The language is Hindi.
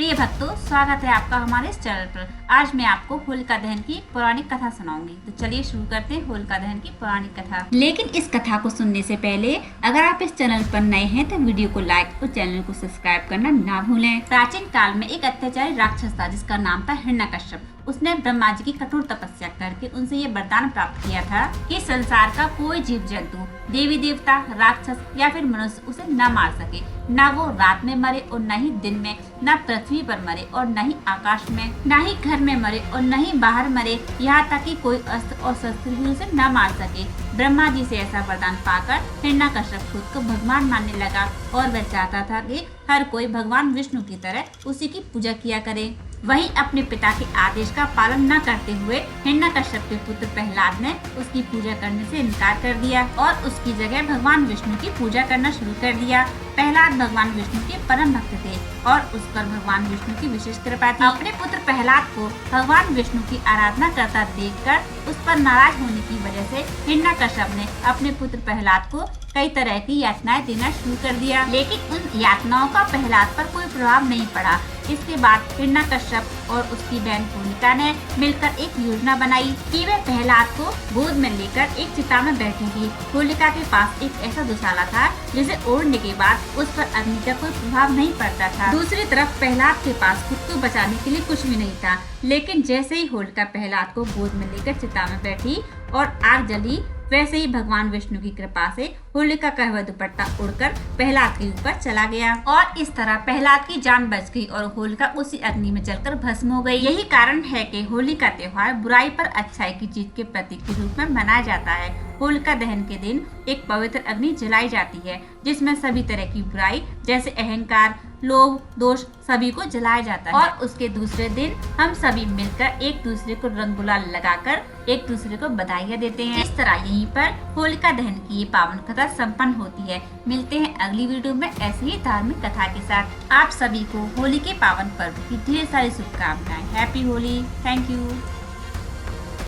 प्रिय भक्तों, स्वागत है आपका हमारे इस चैनल पर। आज मैं आपको होलिका दहन की पौराणिक कथा सुनाऊंगी। तो चलिए शुरू करते हैं होलिका दहन की पौराणिक कथा। लेकिन इस कथा को सुनने से पहले अगर आप इस चैनल पर नए हैं तो वीडियो को लाइक और चैनल को सब्सक्राइब करना ना भूलें। प्राचीन काल में एक अत्याचारी राक्षस था जिसका नाम था हिरण्यकश्यप। उसने ब्रह्मा जी की कठोर तपस्या करके उनसे ये वरदान प्राप्त किया था कि संसार का कोई जीव जंतु, देवी देवता, राक्षस या फिर मनुष्य उसे न मार सके। न वो रात में मरे और न ही दिन में, न पृथ्वी पर मरे और न ही आकाश में, न ही घर में मरे और न ही बाहर मरे, यहाँ तक कि कोई अस्त्र और शस्त्र भी उसे न मार सके। ब्रह्मा जी से ऐसा वरदान पाकर हिरण्यकश्यप खुद को भगवान मानने लगा और वह चाहता था कि हर कोई भगवान विष्णु की तरह उसी की पूजा किया करे। वहीं अपने पिता के आदेश का पालन न करते हुए हिरण्यकश्यप के पुत्र प्रहलाद ने उसकी पूजा करने से इनकार कर दिया और उसकी जगह भगवान विष्णु की पूजा करना शुरू कर दिया। प्रहलाद भगवान विष्णु के परम भक्त थे और उस पर भगवान विष्णु की विशेष कृपा थी। अपने पुत्र प्रहलाद को भगवान विष्णु की आराधना करता देखकर उस पर नाराज होने की वजह से हिरण्यकश्यप ने अपने पुत्र प्रहलाद को कई तरह की यातनाएं देना शुरू कर दिया, लेकिन उन यातनाओं का प्रहलाद पर कोई प्रभाव नहीं पड़ा। इसके बाद हिरण्यकश्यप और उसकी बहन होलिका ने मिलकर एक योजना बनाई कि वे प्रहलाद को गोद में लेकर एक चिता में बैठेंगी। होलिका के पास एक ऐसा दुशाला था जिसे ओढ़ने के बाद उस पर अग्नि का कोई प्रभाव नहीं पड़ता था। दूसरी तरफ प्रहलाद के पास खुद को बचाने के लिए कुछ भी नहीं था, लेकिन जैसे ही होलिका प्रहलाद को गोद में लेकर चिता में बैठी और आग जली, वैसे ही भगवान विष्णु की कृपा से होलिका का वह दुपट्टा उड़कर प्रहलाद के ऊपर चला गया और इस तरह प्रहलाद की जान बच गई और होलिका उसी अग्नि में जलकर भस्म हो गई। यही कारण है कि होली का त्योहार बुराई पर अच्छाई की जीत के प्रतीक के रूप में मनाया जाता है। होलिका दहन के दिन एक पवित्र अग्नि जलाई जाती है जिसमें सभी तरह की बुराई जैसे अहंकार, लोभ, दोष सभी को जलाया जाता है और उसके दूसरे दिन हम सभी मिलकर एक दूसरे को रंग गुलाल लगाकर एक दूसरे को बधाइयाँ देते हैं। इस तरह यहीं पर होलिका दहन की ये पावन कथा संपन्न होती है। मिलते हैं अगली वीडियो में ऐसी ही धार्मिक कथा के साथ। आप सभी को होली के पावन पर्व की ढेर सारी शुभकामनाएं। हैप्पी होली। Thank you.